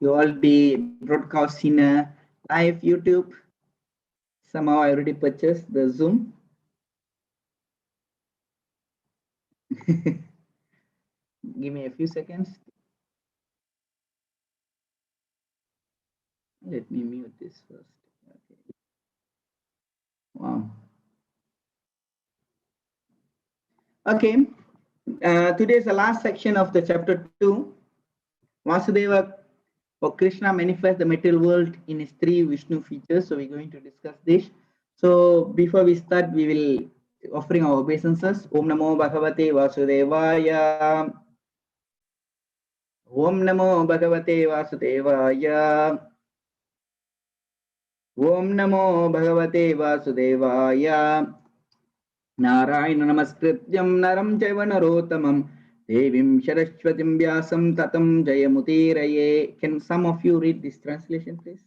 You all be broadcast in a live YouTube. Somehow I already purchased the Zoom. Give me a few seconds. Let me mute this first. Okay. Wow. Okay. Today is the last section of the chapter 2. Vasudeva or Krishna manifests the material world in his 3 Vishnu features. So we're going to discuss this. So before we start, we will offering our obeisances. Om Namo Bhagavate Vasudevaya. Om Namo Bhagavate Vasudevaya. Om Namo Bhagavate Vasudevaya. Narayana Namaskrityam Naram Jaiva Narottamam Devim Saraswatim Vyasam Tatam Jayamutiraye. Can some of you read this translation, please?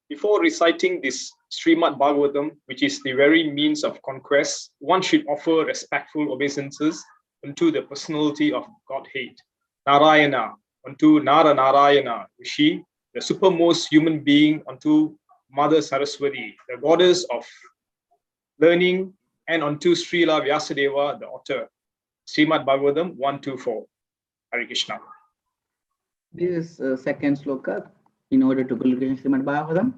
Before reciting this Srimad-bhagavatam, which is the very means of conquest, one should offer respectful obeisances unto the personality of Godhead, Narayana, unto Narayana, Rishi, the supermost human being, unto Mother Saraswati, the goddess of learning, and unto Srila Vyasadeva, the author. Srimad-bhagavatam 1-4. Hare Krishna. This is second sloka in order to conclude Srimad-bhagavatam.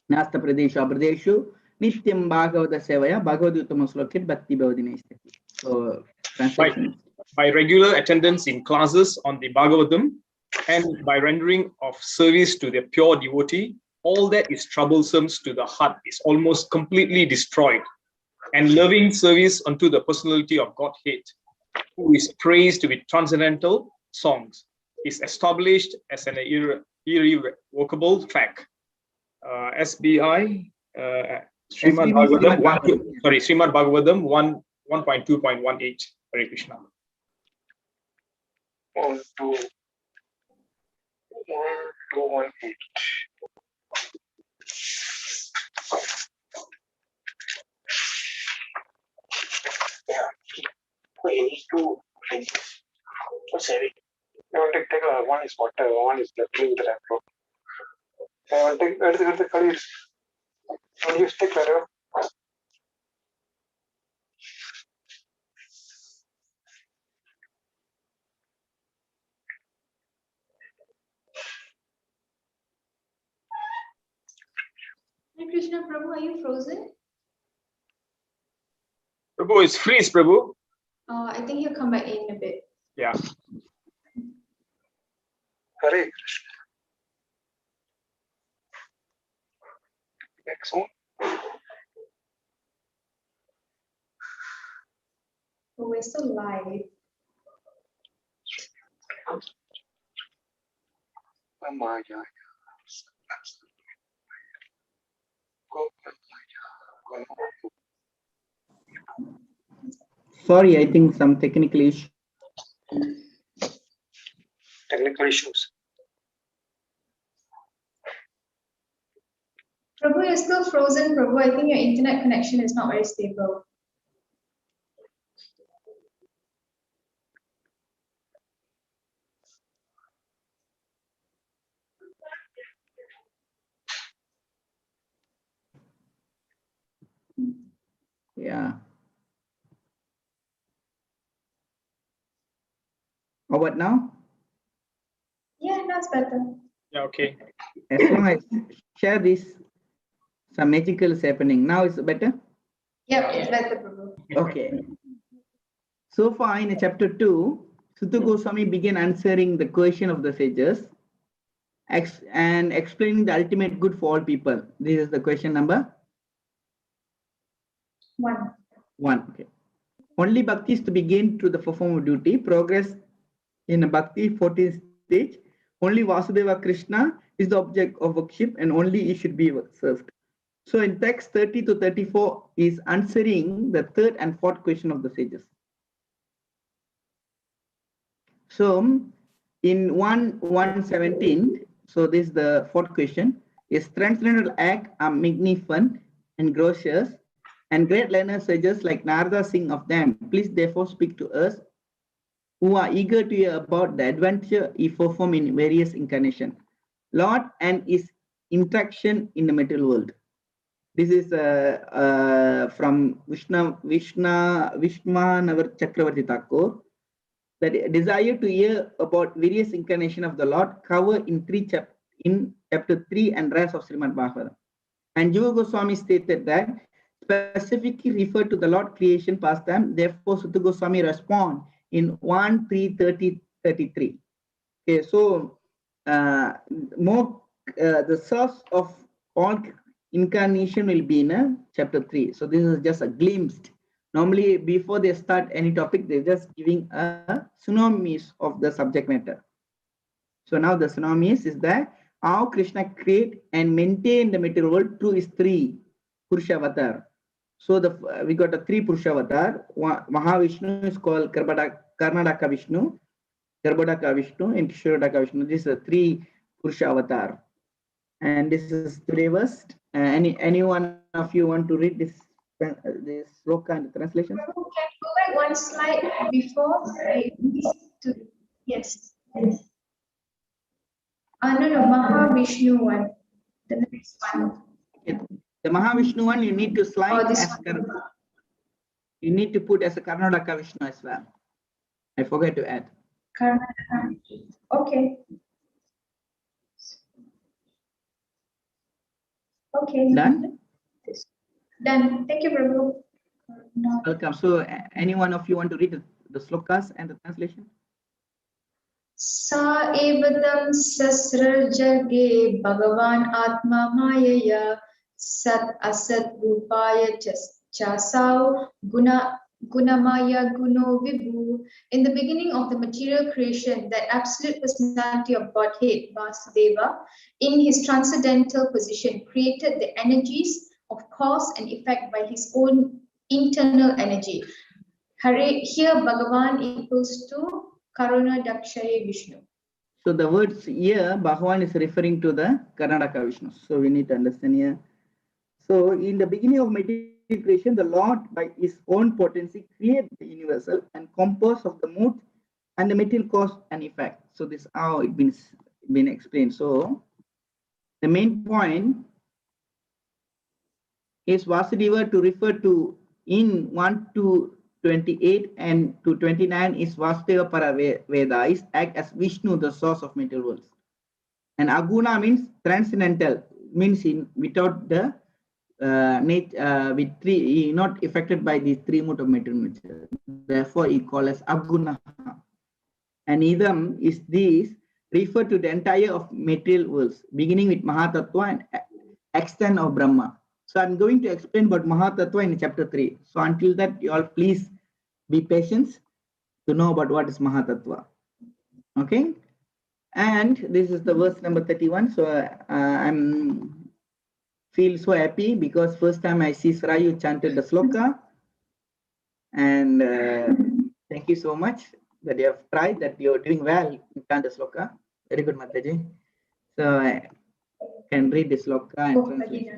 Nasta Pradesha Pradeshu Nityam Bhagavata Sevaya Bhagavad-uttama Slokit Bhakti Bhavadinestati. So translation. By regular attendance in classes on the Bhagavatam and by rendering of service to the pure devotee, all that is troublesome to the heart is almost completely destroyed. And loving service unto the personality of Godhead, who is praised with transcendental songs, is established as an irrevocable fact. SBI Srimad-bhagavatam Srimad-bhagavatam 1.2.18. Hare Krishna. 1.2.18. Yeah. We need to what's heavy? I will take one is water, one is the clean that I brought. I will take the colors. And you stick letter. Hare Krishna, Prabhu, are you frozen? Prabhu is freeze, Prabhu. I think he'll come back in a bit. Yeah. Hare Krishna. Next one. Oh, we're still live. Sorry, I think some technical issue. Technical issues. Prabhu, you're still frozen, Prabhu. I think your internet connection is not very stable. Yeah. How about now? Yeah, that's better. Yeah, okay. As long as I share this, some magical is happening. Now it's better? Yep, it's better, Prabhu. Okay. So far in chapter 2, Sutta Goswami began answering the question of the sages and explaining the ultimate good for all people. This is the question number 1. 1. Okay. Only bhakti is to be gained through the performance of duty. Progress in a bhakti 14th stage. Only Vasudeva Krishna is the object of worship and only he should be served. So in text 30 to 34 is answering the third and fourth question of the sages. So in 1:117, so this is the fourth question, is transcendental act are magnificent and gracious, and great learners sages like Narada sing of them. Please therefore speak to us who are eager to hear about the adventure he performed in various incarnations, Lord and his interaction in the material world. This is from Vishwanavar Chakravarti Thakur. The desire to hear about various incarnations of the Lord covered in chapter 3 and rest of Srimad-bhagavatam. And Jiva Goswami stated that specifically referred to the Lord creation pastime. Therefore, Sutta Goswami respond in 1.3.30.33. Okay, so the source of all incarnation will be in chapter 3. So this is just a glimpse. Normally, before they start any topic, they're just giving a synopsis of the subject matter. So now the synopsis is that how Krishna create and maintain the material world through his 3 Purusha avatar. So we got a 3 Purusha avatar. Mahavishnu is called Karnataka Vishnu, Garbhodaka Vishnu, and Kishorodaka Vishnu. This is a 3 Purusha avatar. And this is today verse. Any one of you want to read this sloka and the translation? Can you go back one slide before? Yes. No, Mahavishnu one. The next one. The Mahavishnu one you need to slide This as one. you need to put as a Karnataka Vishnu as well. I forgot to add. Karnataka. Okay. Okay. Done? Done. Thank you, Prabhu. Welcome. So any one of you want to read the slokas and the translation? Sa evatam sasrajage Bhagavan Atma Mayaya Sat Asat Rupaya Chasau Gunamaya Guno Vibhu. In the beginning of the material creation, that absolute personality of Godhead, Vasudeva, in his transcendental position, created the energies of cause and effect by his own internal energy. Here, Bhagavan equals to Karuna Dakshare Vishnu. So the words here, Bhagavan is referring to the Karnataka Vishnu. So we need to understand here. So in the beginning of material creation, the Lord, by his own potency, created the universal and composed of the mood and the material cause and effect. So this is how it's been explained. So the main point is Vasudeva to refer to in 1 to 28 and to 29 is Vasudeva Paraveda, is act as Vishnu, the source of material worlds. And Aguna means transcendental, means without the with 3, not affected by these 3 modes of material nature. Therefore, he called as Aguna. And Idam is this refer to the entire of material worlds, beginning with Mahatattva and extent of Brahma. So I'm going to explain about Mahatattva in chapter 3. So until that, you all please be patient to know about what is Mahatattva. Okay. And this is the verse number 31. So I'm feel so happy because first time I see Srayu chanted the sloka. And thank you so much that you have tried, that you're doing well in chant the sloka. Very good, Mataji. So I can read the sloka and translate.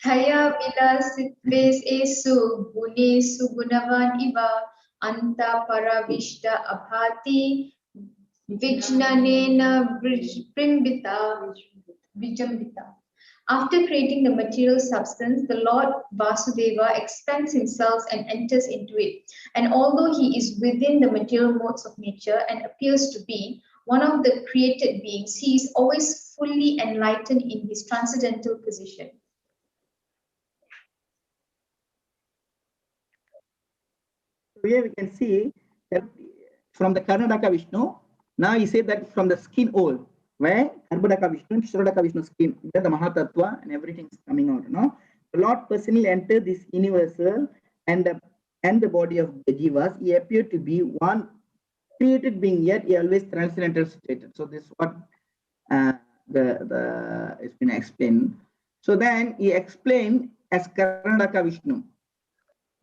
Thaya vilasitves esu gunesu gunavan iva anta paravishta abhati vijnanena vijambita. After creating the material substance, the Lord Vasudeva expands himself and enters into it. And although he is within the material modes of nature and appears to be one of the created beings, he is always fully enlightened in his transcendental position. Here we can see that from the Karnataka Vishnu, now he said that from the skin hole, where Garbhodaka Vishnu, Kishorodaka Vishnu skin, where the Mahatattva and everything is coming out. No? The Lord personally entered this universal and the body of the Jivas. He appeared to be one created being, yet he always transcendental stated. So this is what it's been explained. So then he explained as Karnataka Vishnu.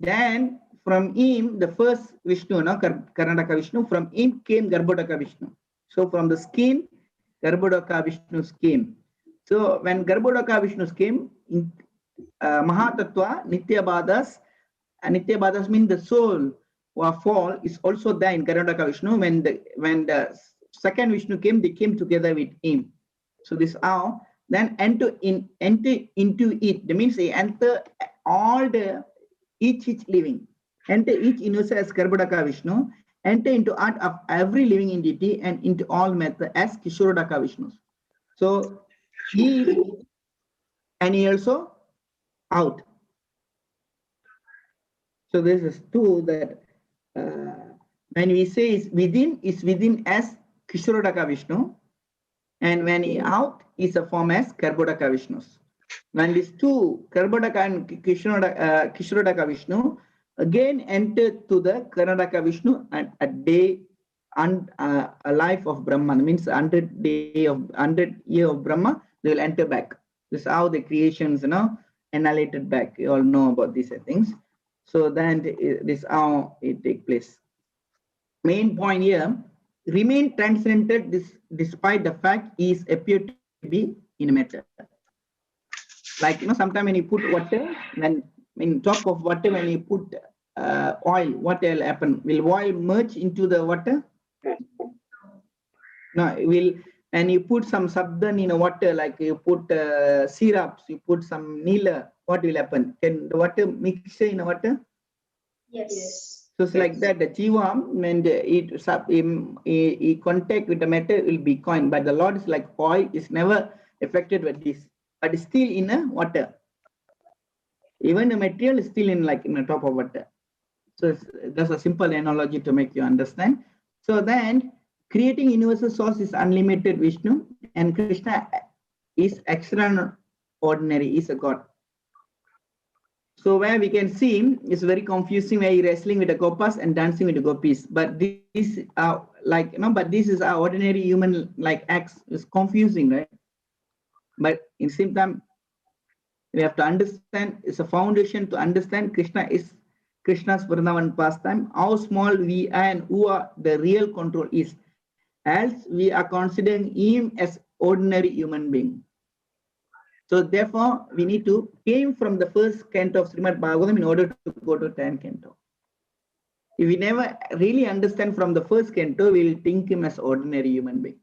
Then from him, the first Vishnu, no, Karnataka Vishnu, from him came Garbhodaka Vishnu. So from the skin, Garbhodaka Vishnu came. So when Garbhodaka Vishnu came, Mahatattva, Nitya Badas means the soul, fall is also there in Karnataka Vishnu. When the second Vishnu came, they came together with him. So this how then enter into it. That means they enter all the each living, enter each universe as Garbhodaka Vishnu, enter into art of every living entity and into all matter as Kishorodaka Vishnus. So he and he also out. So this is two that when we say is within as Kishorodaka Vishnu, and when he out is a form as Garbhodaka Vishnus. When these two Garbhodaka and Kishorodaka Vishnu again entered to the Karnataka Vishnu at a day and a life of Brahma, means 100 year of Brahma, they will enter back. This is how the creations, annihilated back. You all know about these things. So then this is how it takes place. Main point here, remain transcendented despite the fact he is appeared to be in matter. Like sometimes when you put water, when in top of water, when you put oil, what will happen? Will oil merge into the water? No, it will. And you put some subdan in a water, like you put syrups, you put some Neela, what will happen? Can the water mix in the water? Yes. So it's like that. The jiva, when it contact with the matter, will be coined. But the Lord is like oil, is never affected with this, but it's still in a water. Even the material is still in the top of water. So that's a simple analogy to make you understand. So then, creating universal source is unlimited Vishnu, and Krishna is extraordinary, is a God. So where we can see it's very confusing, where he's wrestling with the gopas and dancing with the gopis. But this but this is our ordinary human acts. It's confusing, right? But in the same time, we have to understand, it's a foundation to understand Krishna's Vrindavan pastime, how small we are and who are the real control is. Else we are considering him as ordinary human being. So therefore, we need to came from the first canto of Srimad-bhagavatam in order to go to 10th canto. If we never really understand from the first canto, we will think him as ordinary human being.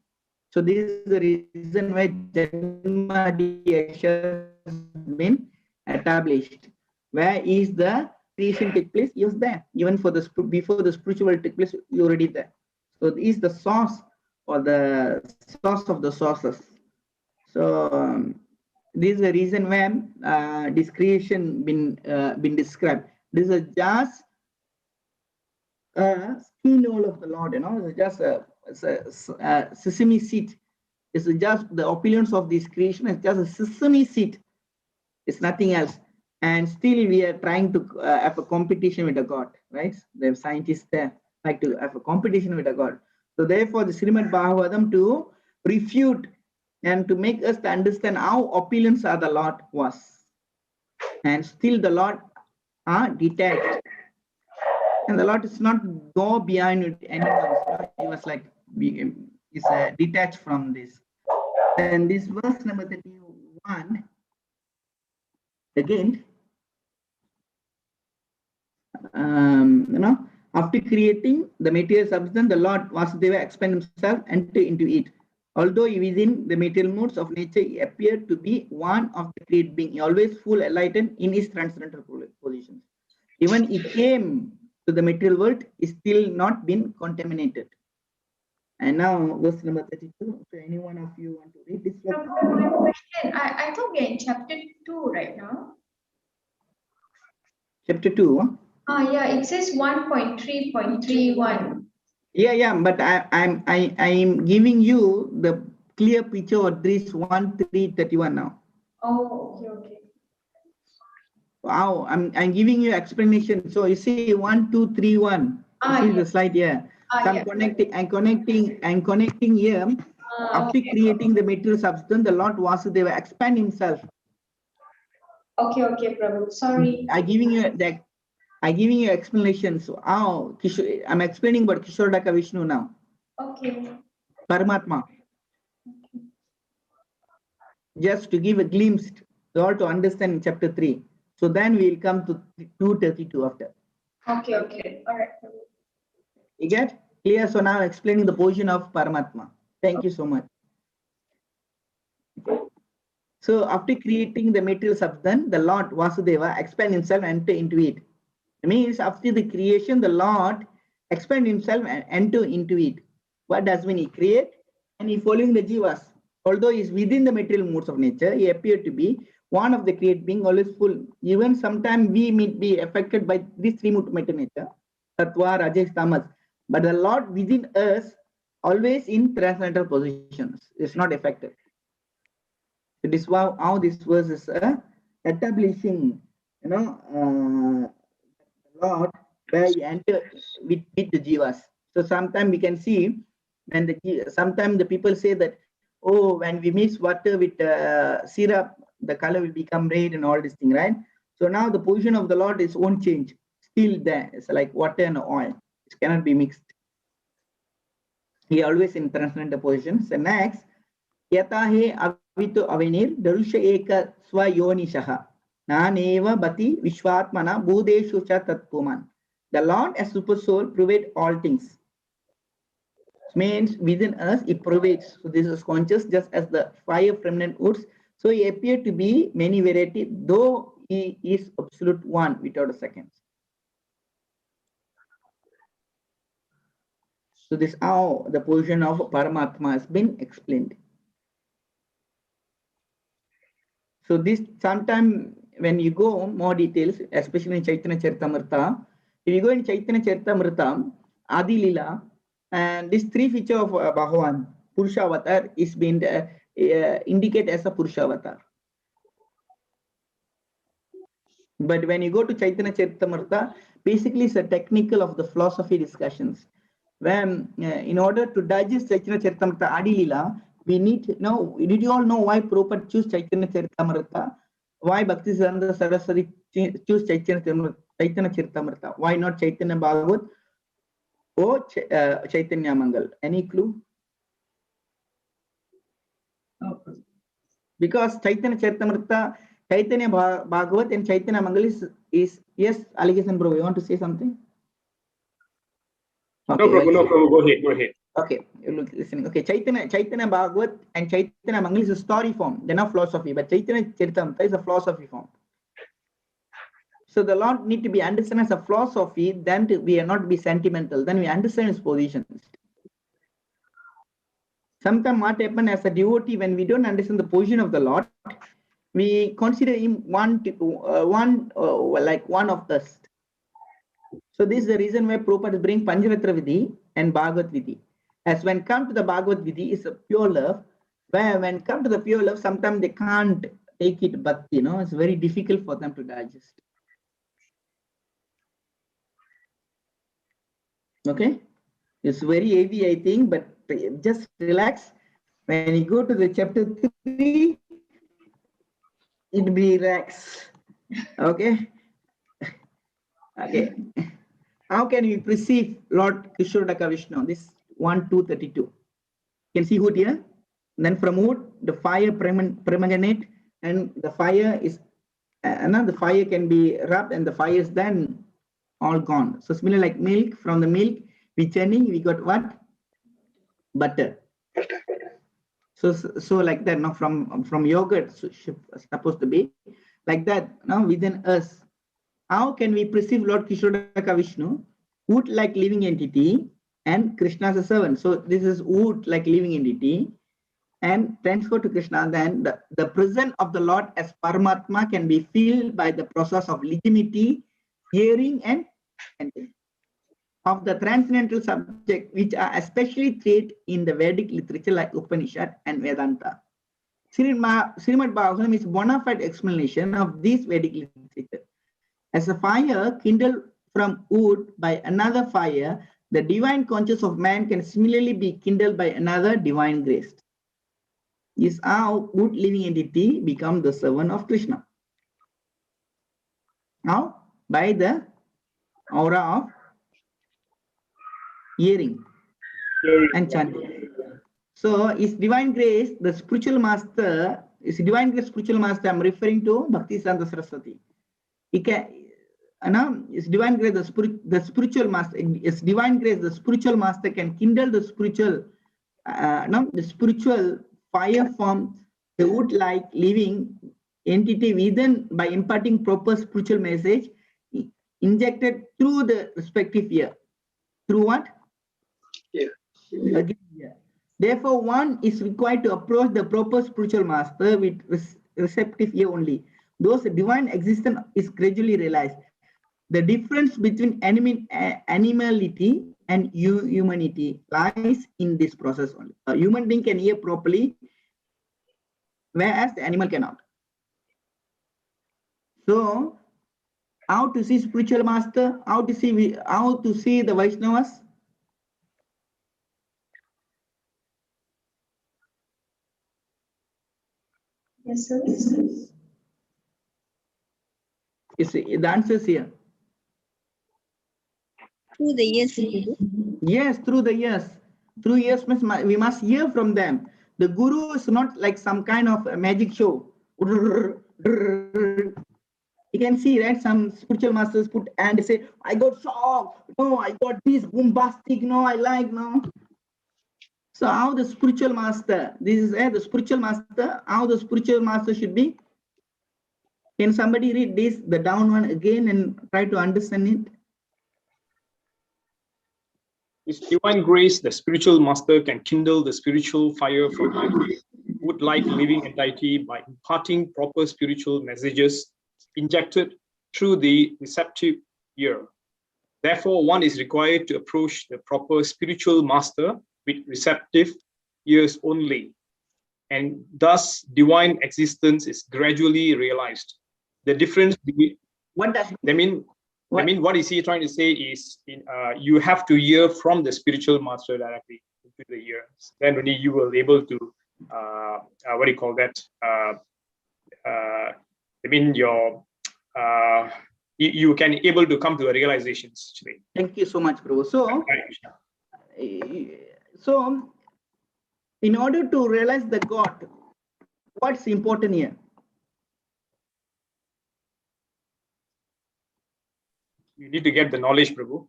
So this is the reason why Janmadi has been established. Where is the creation take place? He was there. Even for the before the spiritual take place, you already there. So this is the source or the source of the sources. So this is the reason when this creation been described. This is just a skin hole of the Lord. It's just a sesame seed. It's just the opulence of this creation. It's just a sesame seed. It's nothing else. And still we are trying to have a competition with the God, right? The scientists there like to have a competition with the God. So therefore, the Srimad-bhagavatam to refute and to make us to understand how opulence the Lord was. And still the Lord are detached. And the Lord is not go behind anyone. He was is detached from this. And this verse number 31, again, after creating the material substance, the Lord Vasudeva expanded himself and into it. Although within the material modes of nature, he appeared to be one of the created being. He always full enlightened in his transcendental positions. Even he came to the material world, is still not been contaminated. And now verse number 32. So any one of you want to read this? One question. I thought we are in chapter 2 right now. Chapter 2. Yeah, it says 1.3.31. Yeah, but I'm giving you the clear picture of this 1.3.31 now. Oh, okay. Wow, I'm giving you explanation. So you see 1, 2, 3, 1. See the slide here. So I'm connecting here. After creating the material substance, the Lord Vasudeva expand himself. Okay, Prabhu. Sorry. I'm giving you explanation. So how I'm explaining about Kishorodaka Vishnu now. Okay. Paramatma. Just to give a glimpse, or to understand chapter 3. So then we'll come to 232 after. Okay. All right, Prabhu. You get clear? So now explaining the position of Paramatma. Thank you so much. So after creating the material substance, the Lord Vasudeva expand himself and enter into it. It means after the creation, the Lord expand himself and enter into it. What does mean? He create and he following the jivas. Although he is within the material modes of nature, he appeared to be one of the create being, always full. Even sometimes we may be affected by these three modes of material nature, Sattva, Rajas, Tamas. But the Lord within us always in transcendental positions is not affected. So this is how this verse is establishing, Lord where he enter with the jivas. So sometimes we can see when sometimes the people say that, oh, when we mix water with syrup, the color will become red and all this thing, right? So now the position of the Lord is won't change. Still there. It's like water and oil. It cannot be mixed. He always in transcendental positions. And next, yata he avitu avenir darusha eka swayonishaha naneva bati vishwatmana bhudeshu cha tatpuman. The Lord as super soul provide all things. Means within us it provides. So this is conscious just as the fire permanent woods. So he appeared to be many variety, though he is absolute one without a second. So this is how the position of Paramatma has been explained. So this sometime when you go more details, especially in Chaitanya Charitamrita, if you go in Chaitanya Charitamrita, Adi Lila, and this three feature of Bhagavan, Purusha Avatar, is being indicated as a Purusha Avatar. But when you go to Chaitanya Charitamrita, basically it's a technical of the philosophy discussions. When in order to digest Chaitanya Charitamrita Adi Lila, we need to know, did you all know why Prabhupada choose Chaitanya Charitamrita? Why Bhaktisiddhanta Saraswati choose Chaitanya Charitamrita? Why not Chaitanya Bhagavat or Chaitanya Mangal? Any clue? Because Chaitanya Charitamrita, Chaitanya Bhagavat and Chaitanya Mangal is yes, allegation bro, you want to say something? Okay, no problem, go ahead. Okay, you're listening. Okay, Chaitanya Bhagavat and Chaitanya Mangal is a story form. They're not philosophy, but Chaitanya Charitamrita is a philosophy form. So the Lord need to be understood as a philosophy, then we are not be sentimental, then we understand his positions. Sometimes what happens as a devotee, when we don't understand the position of the Lord, we consider him like one of us. So this is the reason why Prabhupada bring Pancharatra Vidhi and Bhagavat Vidhi. As when come to the Bhagavat Vidhi is a pure love, where when come to the pure love, sometimes they can't take it, but it's very difficult for them to digest. Okay, it's very heavy, I think, but just relax. When you go to the chapter 3, it will be relax. Okay. Okay. How can we perceive Lord Krishnodaka Vishnu? This 1:232. You can see wood here. Then from wood, the fire premaganate, and the fire is the fire can be rubbed, and the fire is then all gone. So similar like milk, from the milk we churning, we got what? Butter. So like that. Now from yogurt supposed to be like that. Now within us. How can we perceive Lord Krishnodaka Vishnu? Wood like living entity and Krishna as a servant. So this is wood like living entity and transfer to Krishna. Then the presence of the Lord as Paramatma can be filled by the process of legitimacy, hearing and of the transcendental subject, which are especially treated in the Vedic literature like Upanishad and Vedanta. Srimad-bhagavatam is bona fide explanation of this Vedic literature. As a fire kindled from wood by another fire, the divine consciousness of man can similarly be kindled by another divine grace. This is how wood living entity becomes the servant of Krishna. Now, by the aura of hearing and chanting. So, is divine grace the spiritual master? Is divine grace spiritual master? I'm referring to Bhaktisiddhanta Saraswati. He can. It's divine grace, the spiritual master. It's divine grace, the spiritual master can kindle the spiritual, the spiritual fire from the wood-like living entity within by imparting proper spiritual message injected through the respective ear. Through what? Yeah. Again, yeah. Therefore, one is required to approach the proper spiritual master with receptive ear only. Those divine existence is gradually realized. The difference between animality and humanity lies in this process only. A human being can hear properly, whereas the animal cannot. So, how to see spiritual master? How to see the Vaishnavas? Yes, sir. The answer is here. Through the years, Guru. Yes, through the years. Through years means we must hear from them. The guru is not like some kind of a magic show. You can see, right? Some spiritual masters put and say, I got shocked. No, I got this bombastic. No, I like no. So how the spiritual master? This is the spiritual master. How the spiritual master should be? Can somebody read this, the down one again, and try to understand it? With divine grace, the spiritual master can kindle the spiritual fire from a wood-like living entity by imparting proper spiritual messages injected through the receptive ear. Therefore, one is required to approach the proper spiritual master with receptive ears only, and thus divine existence is gradually realized. The difference between What does what is he trying to say is you have to hear from the spiritual master directly into the ears. Then only you will able to what do you call that? You can able to come to a realizations actually. Thank you so much, bro. So, in order to realize the God, what's important here? You need to get the knowledge, Prabhu.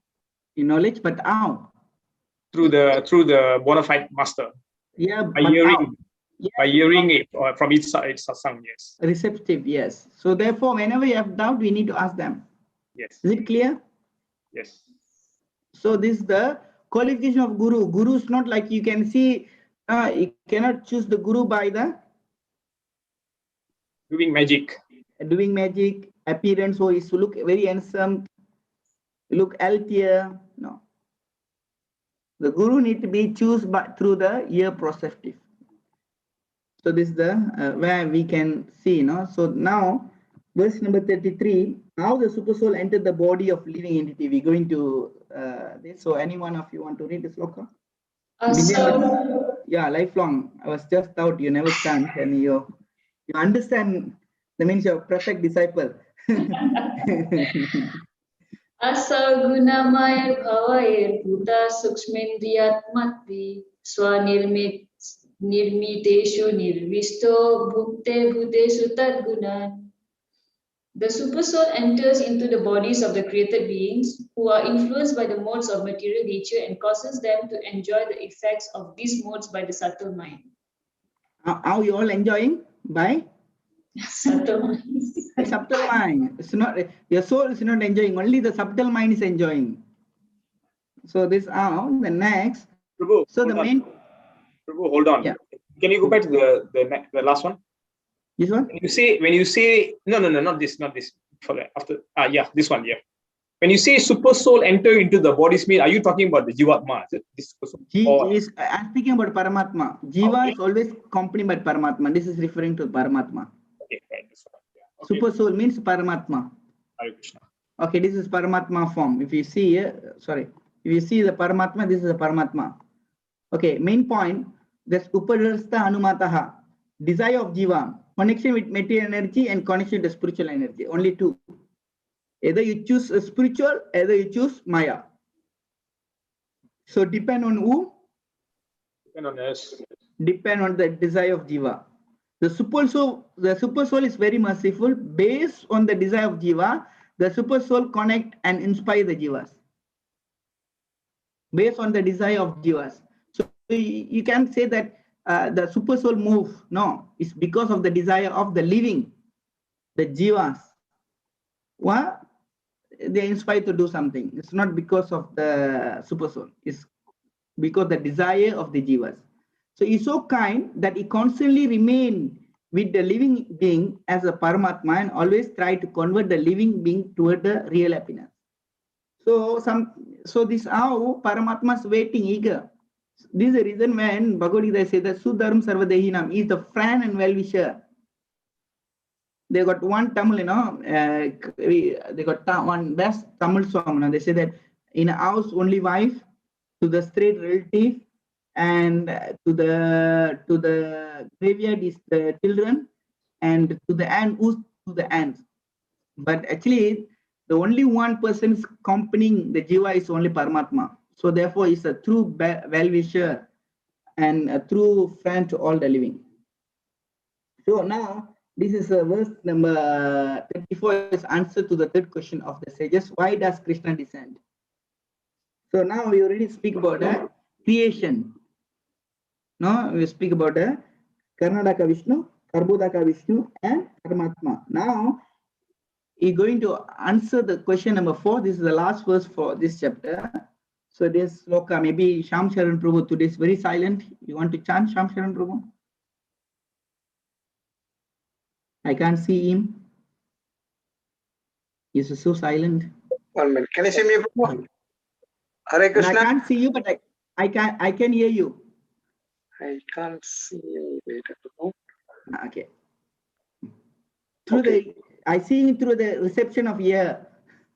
In knowledge, but how? Through the bona fide master. Yeah, By hearing, it from each side, satsang, yes. Receptive, yes. So therefore, whenever you have doubt, we need to ask them. Yes. Is it clear? Yes. So this is the qualification of guru. Guru is not like you can see. You cannot choose the guru by the doing magic. Doing magic, appearance. So he look very handsome. Look healthier. No. The guru need to be chosen but through the ear perceptive. So this is the where we can see. No. So now verse number 33. How the super soul entered the body of living entity. We're going to this. So any one of you want to read this sloka? Yeah, lifelong. I was just out. You never chant, and you understand. That means you're a perfect disciple. Asa gunamaya bhavair bhuta sukshmendriyatmatvi swanirmiteshu nirvisto bhukte bhutesu tadgunan. The supersoul enters into the bodies of the created beings who are influenced by the modes of material nature and causes them to enjoy the effects of these modes by the subtle mind. How you all enjoying? By? Subtle mind. Subtle mind. It's not your soul is not enjoying. Only the subtle mind is enjoying. So this how the next. Prabhu, so the main. Prabhu, hold on. Yeah. Can you go back to the last one? This one? When you say no, not this. For after this one, yeah. When you say super soul enter into the body's mean, are you talking about the Jivatma? Is it I'm speaking about Paramatma. Jiva is always accompanied by Paramatma. This is referring to Paramatma. Okay, right. Okay. Super soul means Paramatma. Hare Krishna. Okay, this is Paramatma form. If you see here, if you see the Paramatma, this is the Paramatma. Okay, main point, that's Upadrasta Anumataha, desire of Jiva, connection with material energy and connection with the spiritual energy. Only two. Either you choose a spiritual, either you choose Maya. So depend on who? Depend on us. Depend on the desire of Jiva. The super soul is very merciful. Based on the desire of Jiva, the super soul connect and inspire the jivas based on the desire of jivas. So you can say that the super soul move. No, it's because of the desire of the living, the jivas. Well, they're inspired to do something. It's not because of the super soul. It's because the desire of the jivas. So he's so kind that he constantly remain with the living being as a Paramatma and always try to convert the living being toward the real happiness. So this how Paramatma is waiting eager. This is the reason when Bhagavad Gita says that Sudharm Sarvadehinam is the friend and well-wisher. They got one Tamil, they got one best Tamil song. They say that in a house only wife, to the straight relative, and to the graveyard is the children, and to the ant who's to the ants. But actually, the only one person accompanying the jiva is only Paramatma. So therefore, it's a true well-wisher and a true friend to all the living. So now, this is verse number 34 is answer to the third question of the sages. Why does Krishna descend? So now we already speak about the creation. Now we speak about the Karnataka Vishnu, Karbodaka Vishnu, and Paramatma. Now you're going to answer the question number 4. This is the last verse for this chapter. So this sloka, maybe Sham Sharan Prabhu today is very silent. You want to chant Sham Sharan Prabhu? I can't see him. He's so silent. 1 minute. Can you see me, Prabhu? Hare And I Krishna. can't see you, but I can hear you. I can't see any later, Prabhu. Okay. I see it through the reception of ear.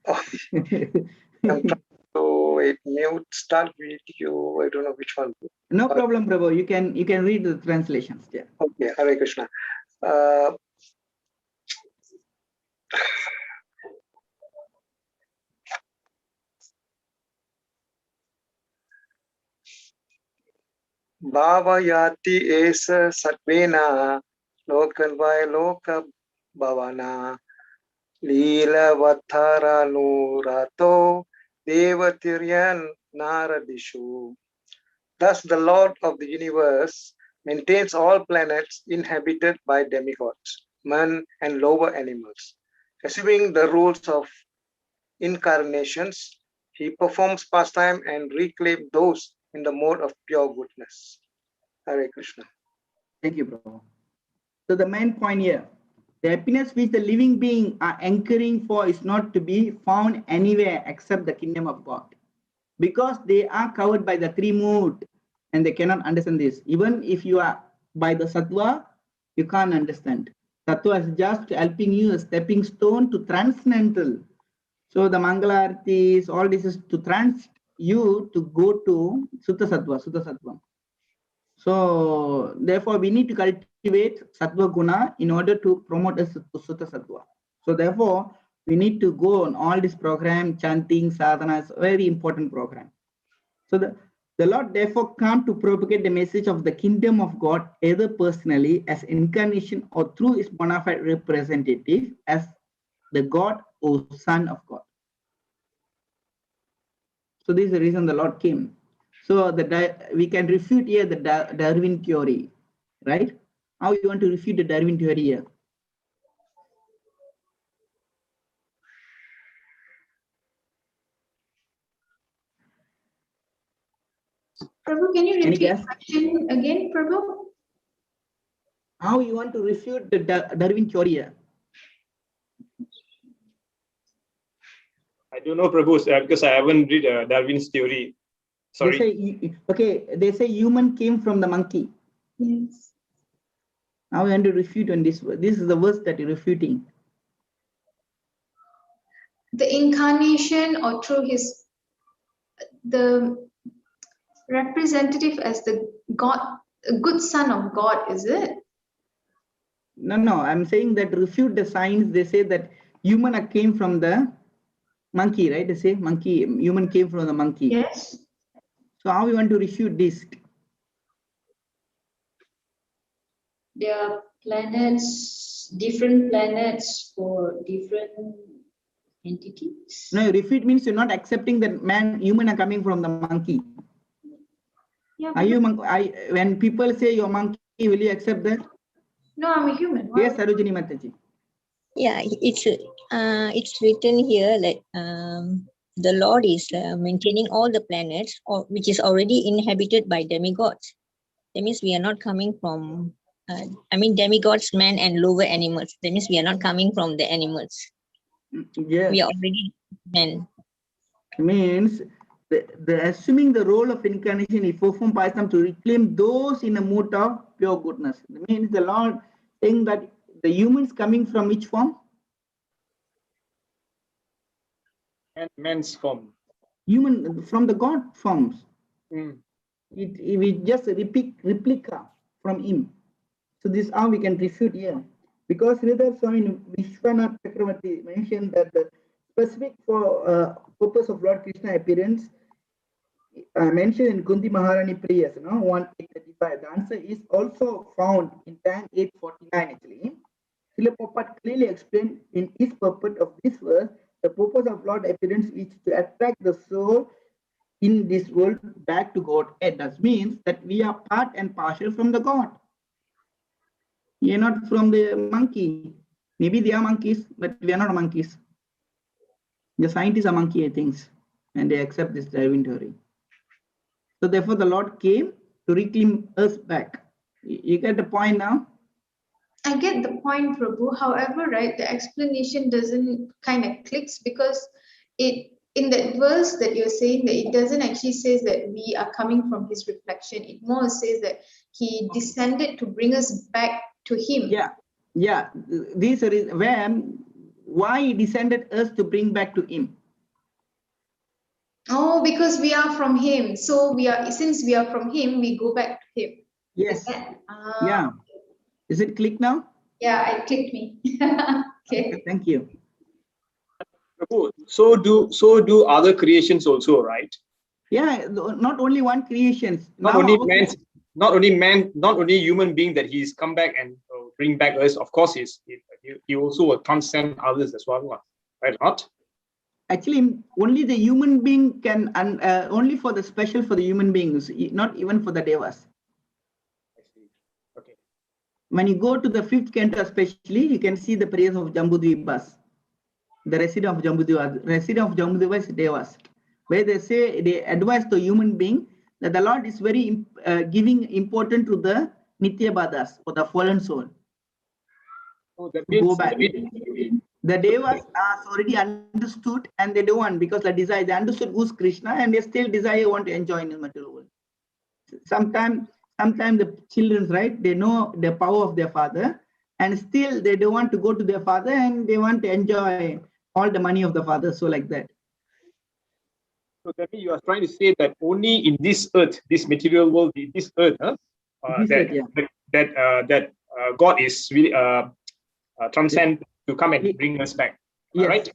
Oh, I'm trying to wait, mute, start video. I don't know which one. No problem, Prabhu. You can read the translations. Yeah. Okay, Hare Krishna. Bhavayati esa sarvena lokanvaya loka bhavana lila vathara nurato devatiryan naradishu. Thus the Lord of the universe maintains all planets inhabited by demigods, men and lower animals. Assuming the rules of incarnations, he performs pastime and reclaims those in the mode of pure goodness. Hare Krishna. Thank you, Prabhu. So the main point here, the happiness which the living being are anchoring for is not to be found anywhere except the kingdom of God. Because they are covered by the three mood and they cannot understand this. Even if you are by the sattva, you can't understand. Sattva is just helping you a stepping stone to transcendental. So the Mangala Artis, all this is to trans you to go to Sutta Sattva. So therefore we need to cultivate Sattva Guna in order to promote us to Sutta Sattva. So therefore we need to go on all this program, chanting, sadhana is a very important program. So the Lord therefore come to propagate the message of the kingdom of God either personally as incarnation or through his bona fide representative as the God or Son of God. So this is the reason the Lord came. So we can refute here the Darwin theory, right? How you want to refute the Darwin theory here? Prabhu, can you Any repeat guess? the question again, Prabhu? How you want to refute the Darwin theory here? I don't know, Prabhu, because I haven't read Darwin's theory. Sorry. They say human came from the monkey. Yes. How you want to refute on this? This is the verse that you're refuting. The incarnation or through the representative as the God, a good son of God, is it? No, I'm saying that refute the science. They say that human came from the monkey, right? They say human came from the monkey. Yes. So how you want to refute this? There are planets, different planets for different entities. No, refute means you're not accepting that human are coming from the monkey. Yeah, Are you when people say you're monkey, will you accept that? no, I'm a human. Why Yes, would- Sarojini Mataji. Yeah, it's written here that the Lord is maintaining all the planets, which is already inhabited by demigods. That means we are not coming from, demigods, men and lower animals. That means we are not coming from the animals. Yes. We are already men. Means the assuming the role of incarnation, he performed Paisam to reclaim those in a mood of pure goodness. It means the Lord saying that the humans coming from which form? And man's form. Human from the God forms. Mm. We just replica from him. So this is how we can refute here. Because Sridhar Swami Vishwanath Chakravarti mentioned that the specific for purpose of Lord Krishna appearance mentioned in Kunti Maharani prayers, 1:835. The answer is also found in Tan 849 actually. Srila Prabhupada clearly explained in his purport of this verse, the purpose of Lord appearance is to attract the soul in this world back to God. And that means that we are part and partial from the God. We are not from the monkey. Maybe they are monkeys, but we are not monkeys. The scientists are monkey, I think, and they accept this Darwin theory. So therefore, the Lord came to reclaim us back. You get the point now? I get the point, Prabhu. However, right, the explanation doesn't kind of clicks because it in that verse that you're saying that it doesn't actually says that we are coming from his reflection. It more says that he descended to bring us back to him. Yeah. These are why he descended us to bring back to him. Oh, because we are from him. So since we are from him, we go back to him. Yes. Ah, Yeah. Is it click now? Yeah, it clicked me. Okay. Thank you. So do other creations also, right? Yeah, not only one creation. Not only human being that he's come back and bring back us. Of course, he also will transcend others as well, right? Not actually only the human being can, and only for the special for the human beings, not even for the devas. okay. When you go to the 5th canto especially, you can see the prayers of Jambudvibas, the resident of Jambudvipa is devas, where they say, they advise the human being that the Lord is very giving important to the Nitya Badas, or the fallen soul. So that Go means back. The devas are already understood and they don't want, because the desire, they understood who's Krishna and they still desire, want to enjoy in the material world. Sometimes the children, right, they know the power of their father and still they don't want to go to their father and they want to enjoy all the money of the father. So like that. So that means you are trying to say that only in this earth, this material world, this earth, that God is really transcend to come and bring us back. Yes. Right?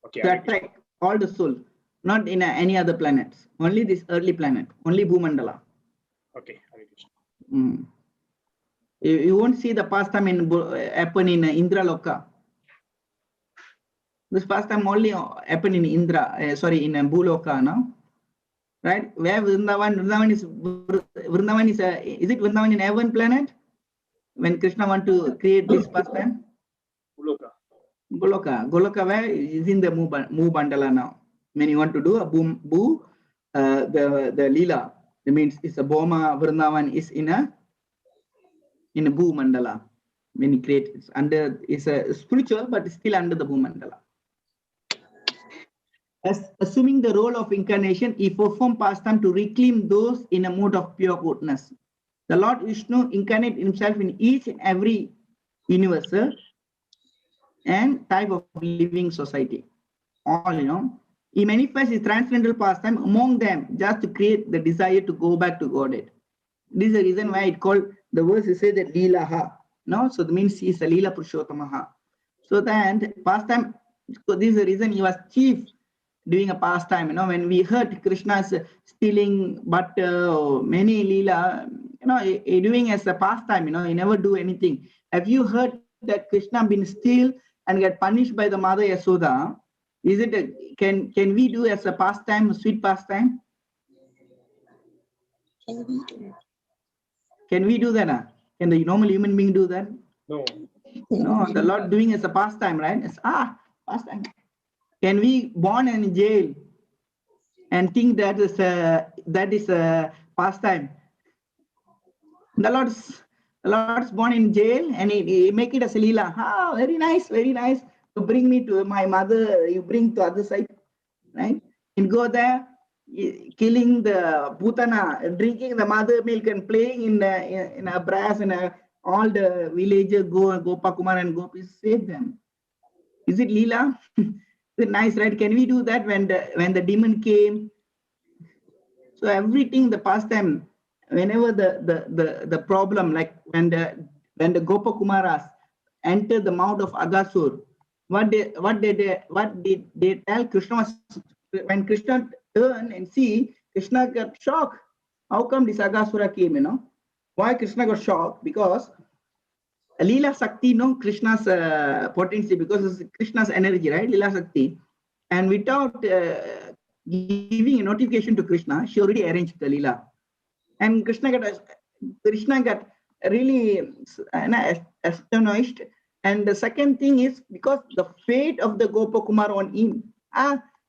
Okay. To attract all the soul, not in any other planets, only this early planet, only Bhumandala. Okay. You won't see the pastime happen in Indra-loka. This pastime only happen in in Bhuloka now. Right? Where Vrindavan is it Vrindavan in heaven planet? When Krishna want to create this pastime? Goloka where is in the Bhandala now. When you want to do a the Leela, that means it's a Boma Vrindavan is in a Bhu Mandala. When you create, it's a spiritual, but it's still under the Bhu Mandala. As assuming the role of incarnation, he performed pastime to reclaim those in a mode of pure goodness. The Lord Vishnu incarnate himself in each and every universal and type of living society. All, he manifests his transcendental pastime among them just to create the desire to go back to Godhead. This is the reason why it called, the verse is said that Leelaha. So that means he is a Leela Purushottamaha. So that pastime, so this is the reason he was chief doing a pastime. When we heard Krishna's stealing butter or many Leela, he doing as a pastime, he never do anything. Have you heard that Krishna been steal and get punished by the mother Yasoda? Is it can we do as a pastime, a sweet pastime? Can we do? Can we do that? Can the normal human being do that? No. No, the Lord doing as a pastime, right? It's pastime. Can we born in jail and think that is a pastime? The Lord's born in jail and he make it as a lila. Very nice, very nice. To bring me to my mother, you bring to other side, right? And go there, killing the putana, drinking the mother milk and playing in a brass and all the villagers go Gopakumar and Gopis save them. Is it lila? Is it nice, right? Can we do that when the demon came? So everything, the pastime, whenever the problem, like when the Gopakumaras entered the mouth of Agasur, what did they tell Krishna? When Krishna turned and see, Krishna got shocked. How come this Agasura came? Why Krishna got shocked? Because Leela Sakti, Krishna's potency, because it's Krishna's energy, right? Leela Sakti, and without giving a notification to Krishna, she already arranged the Leela. And Krishna got really astonished. And the second thing is because the fate of the Gopakumar on him.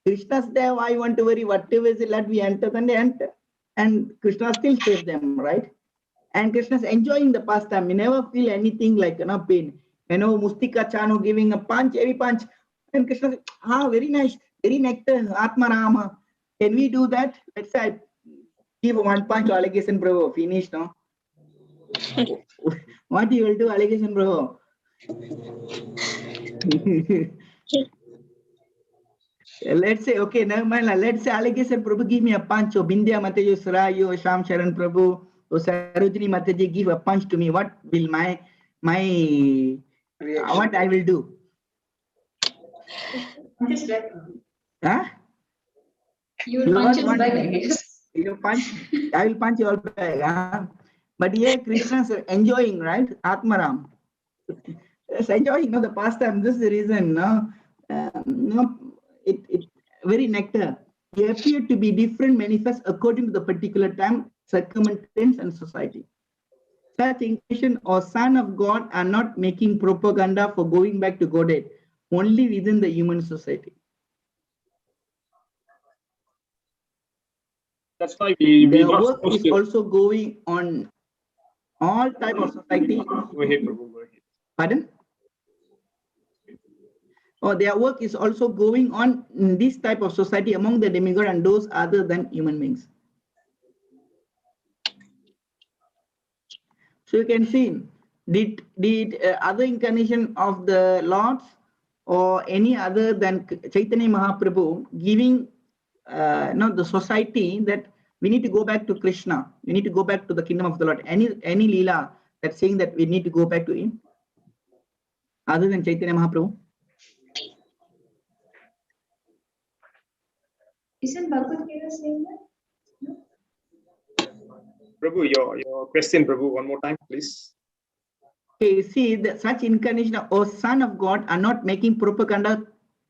Krishna's there, why you want to worry? Whatever is it, let we enter, then they enter. And Krishna still saves them, right? And Krishna's enjoying the pastime. We never feel anything like pain. Mustika Chanu giving a punch, every punch. And Krishna says, very nice, very nectar, Atma Rama. Can we do that? Let's say I give one punch to allegation, bro. Finish, no? What you will do, allegation, bro? Let's say, okay, never mind. Let's say allegation, Prabhu, give me a punch. Or Bindya Mataji, Sarayo, Sham Sharan Prabhu, or Sarojini Mataji, give a punch to me. What will my what I will do? Just that. Huh? You will punch us back, I guess. You punch, I will punch you all back. But here Krishna's enjoying, right? Atmaram. It's enjoying, the pastime. This is the reason, it very nectar. They appear to be different manifest according to the particular time, circumstance, and society. Such incarnation or son of God are not making propaganda for going back to Godhead, only within the human society. That's why we Their work is also going on all type of society. Go ahead, Prabhu, go ahead. Pardon? Their work is also going on in this type of society among the demigod and those other than human beings. So you can see, did other incarnation of the Lords or any other than Chaitanya Mahaprabhu giving the society that we need to go back to Krishna, we need to go back to the kingdom of the Lord. Any Leela that's saying that we need to go back to him, other than Chaitanya Mahaprabhu? Isn't Bhagavad Gita saying that? Prabhu, your question, Prabhu, one more time, please. Okay, see that such incarnation or son of God are not making propaganda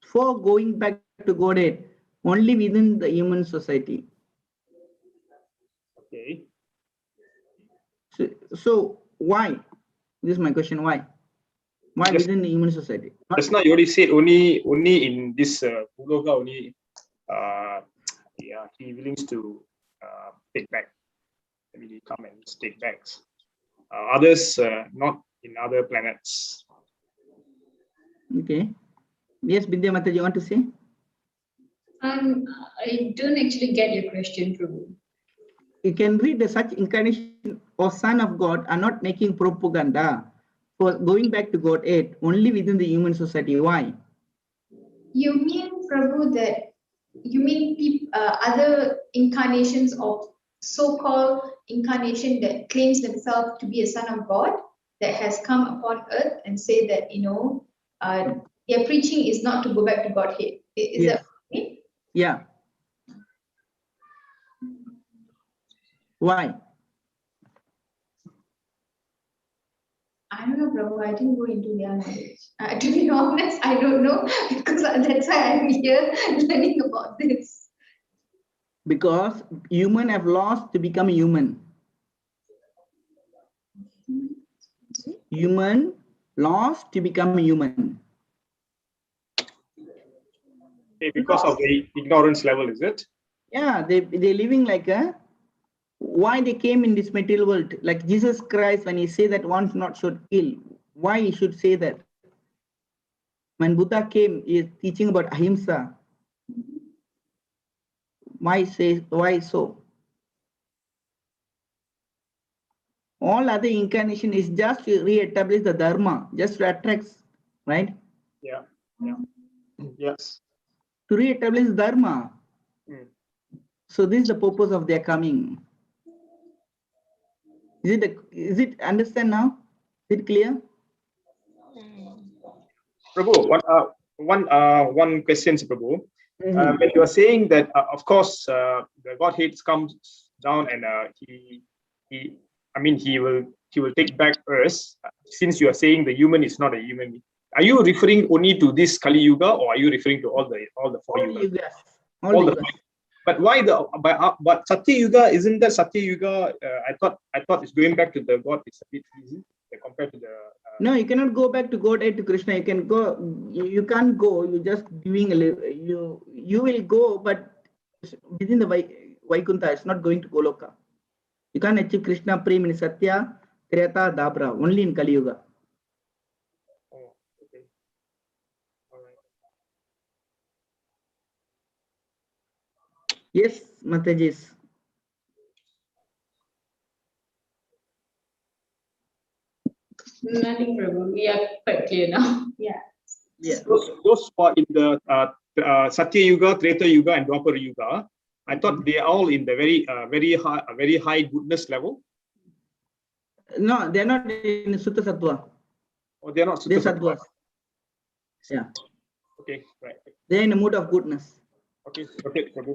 for going back to Godhead, only within the human society. Okay. So why? This is my question. Why? Why within the human society? Just now you already said only in this Puloka only. He willing to take back. Maybe he come and take back. Others not in other planets. Okay. Yes, Bindya Mataji, you want to say? I don't actually get your question, Prabhu. You can read such incarnation or son of God are not making propaganda for going back to Godhead, only within the human society. Why? You mean, Prabhu, that you mean other incarnations of so-called incarnation that claims themselves to be a son of God that has come upon earth and say that, their preaching is not to go back to Godhead. Is that what you mean? Yeah. Why? I don't know, Prabhu. I didn't go into their knowledge. To be honest, I don't know because that's why I'm here learning about this. Because human have lost to become human. Human lost to become human. Okay, because of the ignorance level, is it? Yeah, they're living like a, why they came in this material world, like Jesus Christ, when he say that one not should kill, why he should say that? When Buddha came, he is teaching about ahimsa. Why so? All other incarnation is just to re-establish the dharma, just to attract, right? Yeah. Yeah. Yes. To re-establish dharma. Mm. So this is the purpose of their coming. Is it understand now? Is it clear? Prabhu, one question, Prabhu. Mhm. When you are saying that, of course, the Godhead comes down and he will take back us. Since you are saying the human is not a human being, are you referring only to this Kali Yuga, or are you referring to all the four All yugas? yugas. All All the yugas. But why but Satya Yuga, isn't that Satya Yuga? I thought it's going back to the God. It's a bit easy compared to the. No, you cannot go back to Godhead to Krishna. You can go. You can't go. You just doing a you will go, but within the Vaikuntha, it's not going to Goloka. You can't achieve Krishna Prem in Satya, Treta, Dabra, only in Kali Yuga. Oh, okay. All right. Yes, Matajis. Nothing, Prabhu. We are quite clear now. Yeah. Yeah. Those who are in the Satya Yuga, Treta Yuga, and Dwapara Yuga, I thought they are all in the very high goodness level. No, they're not in Sutta Sattva. Or they are not They're Sutta Sattva. Sattvas. Yeah. Okay, right. They're in a mood of goodness. Okay, Prabhu.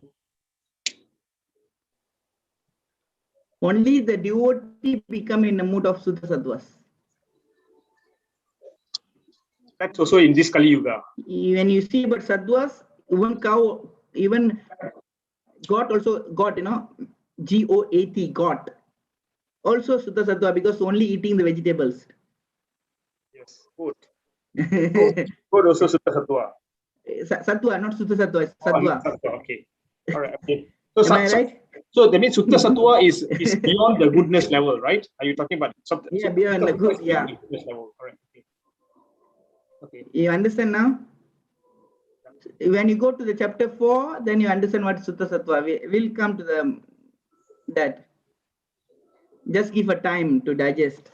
Only the devotee become in a mood of Sutta Sattvas. That's also in this Kali Yuga. When you see about Sattvas, even cow, even God also got, GOAT, got. Also Sutta Sattva, because only eating the vegetables. Yes, good. Good also Sutta Sattva. Sattva, not Sutta Sattva, it's Oh, Sattva. Sattva. Okay. All right. Okay. So, Am I right? So that means Sutta Sattva is beyond the goodness level, right? Are you talking about Yeah, beyond the good, yeah. goodness level? All right. Okay. Okay. You understand now? When you go to the chapter 4, then you understand what Sutta Sattva. We'll come to that. Just give a time to digest.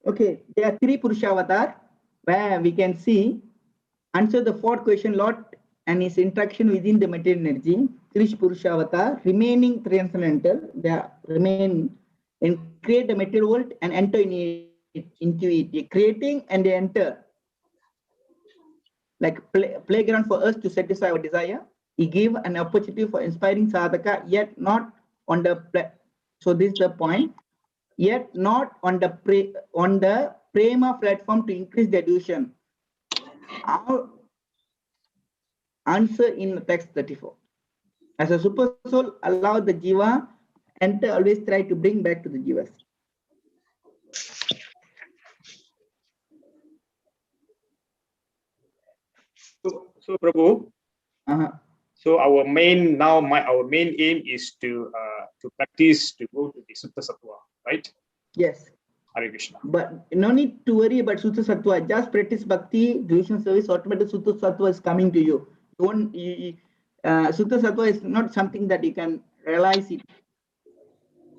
Okay, there are 3 Purushavatar where we can see answer the 4th question, Lord and his interaction within the material energy. 3 Purushavatar remaining transcendental, they remain and create the material world and enter into it. They're creating and they enter. Like playground for us to satisfy our desire. He gave an opportunity for inspiring sadhaka, yet not on the so this is the point. Yet not on the prema platform to increase the devotion. Our answer in text 34. As a super soul, allow the jiva enter, always try to bring back to the jivas. So Prabhu, Uh-huh. so our main aim is to practice to go to the Sutta Sattva, right? Yes. Hare Krishna. But no need to worry about Sutta Sattva. Just practice bhakti, devotional service, automatically Sutta Sattva is coming to you. Sutta Sattva is not something that you can realize it.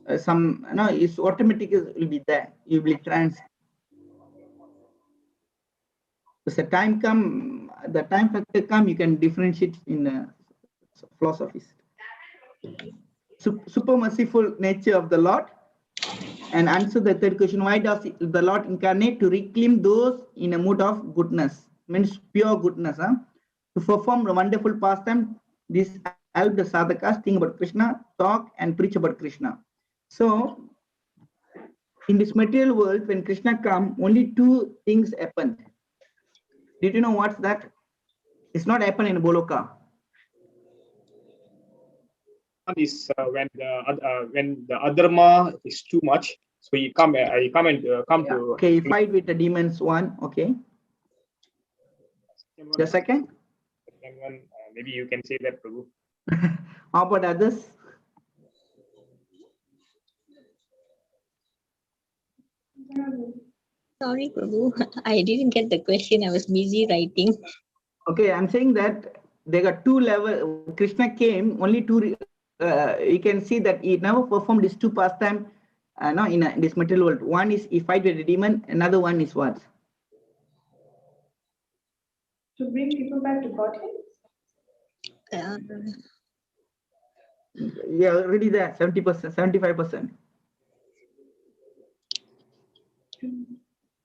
It's automatic, will be there. You will trans. As the time factor come, you can differentiate in philosophies. Super merciful nature of the Lord. And answer the 3rd question, why does the Lord incarnate? To reclaim those in a mood of goodness, means pure goodness. To perform a wonderful pastime, this help the sadhakas think about Krishna, talk and preach about Krishna. So in this material world, when Krishna come, only two things happen. Did you know what's that? It's not happen in Boloka. One is when the adharma is too much, so you come to Okay, you fight with the demons. One, okay. The second? one, maybe you can say that, Prabhu. How about others? Sorry, Prabhu. I didn't get the question. I was busy writing. Okay, I'm saying that they got two level. Krishna came only two. You can see that he never performed these two pastime. No, in this material world. One is he fight with the demon. Another one is what? To bring people back to Godhead? Yeah, already there. 70%, 75%.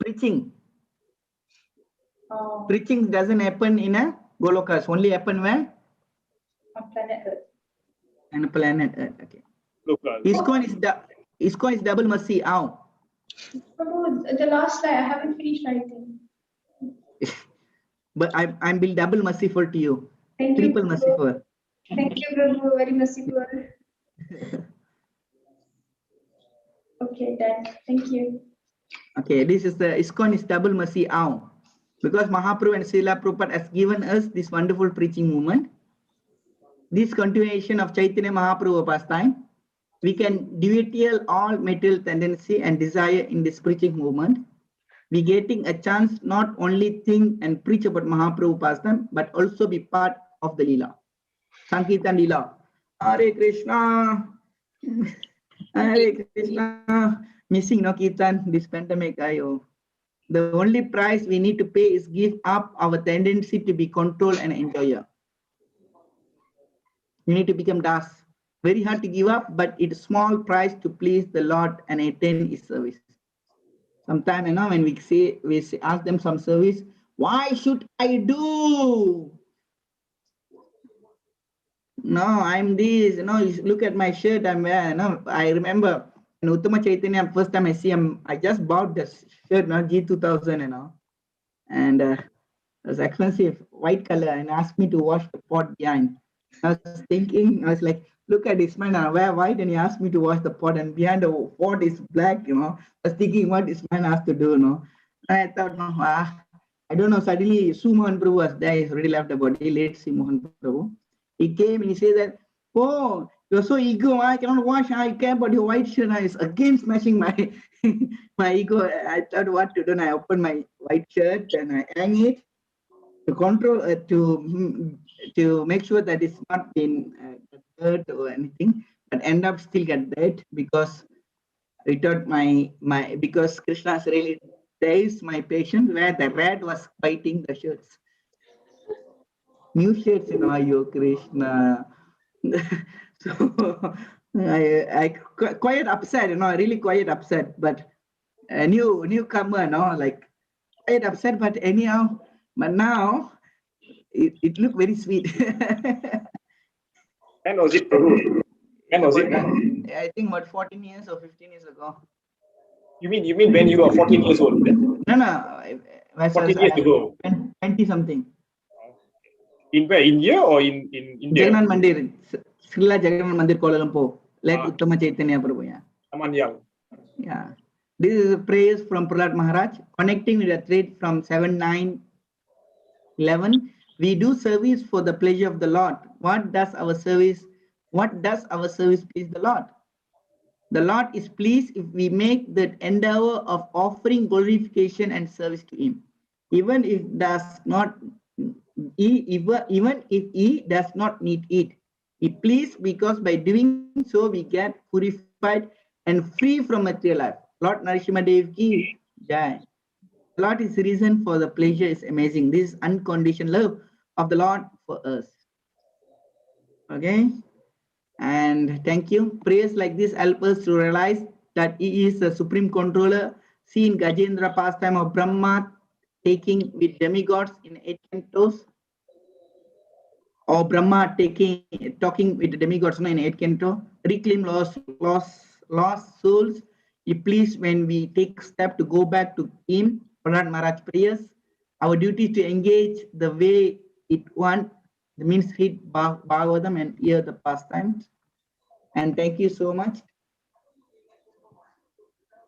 Preaching. Oh, Preaching doesn't happen in a Goloka. It's only happen where? on planet Earth. On a planet Earth. Okay. Local. ISKCON is double mercy. How? Prabhu, the last slide, I haven't finished writing. But I'm being double merciful to you. Thank Triple you, Prabhu. merciful. Thank you, Prabhu. Very merciful. Okay, done. Thank you. Okay, this is the ISKCON is double mercy. How? Because Mahaprabhu and Srila Prabhupada has given us this wonderful preaching movement. This continuation of Chaitanya Mahaprabhu pastime, we can detail all material tendency and desire in this preaching movement. We getting a chance not only think and preach about Mahaprabhu pastime, but also be part of the Leela. Sankirtan Leela. Hare Krishna. Hare Krishna. Missing no Kirtan this pandemic. The only price we need to pay is give up our tendency to be control and enjoyer. You need to become Das. Very hard to give up, but it's a small price to please the Lord and attain His service. Sometimes, when we ask them some service, why should I do? No, I'm this. You look at my shirt I'm wearing. I remember in Uttama Chaitanya, first time I see him, I just bought this shirt, G2000, and it was expensive, white color, and asked me to wash the pot behind. I was thinking, I was like, look at this man, I wear white, and he asked me to wash the pot, and behind the pot is black, I was thinking what this man has to do, And I thought, I don't know, suddenly Sumohan Prabhu was there, he's already left the body, late Sumohan Prabhu. He came and he said that, oh, you're so ego, I cannot wash, I care about your white shirt, it's again smashing my my ego. I thought what to do, and I opened my white shirt and I hang it to control, to make sure that it's not been dirt or anything, but end up still get dirt because I thought because Krishna's really days my patience where the rat was biting the shirts. New shirts, you Krishna. So I quite upset, really quite upset, but a newcomer, like quite upset, but anyhow, but now it looked very sweet. When was it, Prabhu? When was it? I think about 14 years or 15 years ago. You mean when you were 14 years old? No. 14 years ago. 20 something. In where? India or in India? Jagannath Mandir, Srila Jagannath Mandir, Kuala Lumpur, like Uttama Chaitanya Prabhu. Yeah. Amanyang. Yeah. This is a praise from Prahlad Maharaj, connecting with a thread from 7:9:11. We do service for the pleasure of the Lord. What does our service please the Lord? The Lord is pleased if we make the endeavor of offering glorification and service to Him, even if He does not need it. He pleased because by doing so we get purified and free from material life. Lord Narasimhadev ki jai. The Lord is the reason for the pleasure is amazing. This is unconditional love of the Lord for us. Okay. And thank you. Prayers like this help us to realize that He is the supreme controller. See in Gajendra pastime of Brahma taking with demigods in 8 cantos, or Brahma talking with the demigods in 8 canto. Reclaim lost lost souls, you please, when we take step to go back to him, Prahlad Maharaj prayers, our duty to engage the way it want, means read Bhagavatam and hear the pastimes. And thank you so much.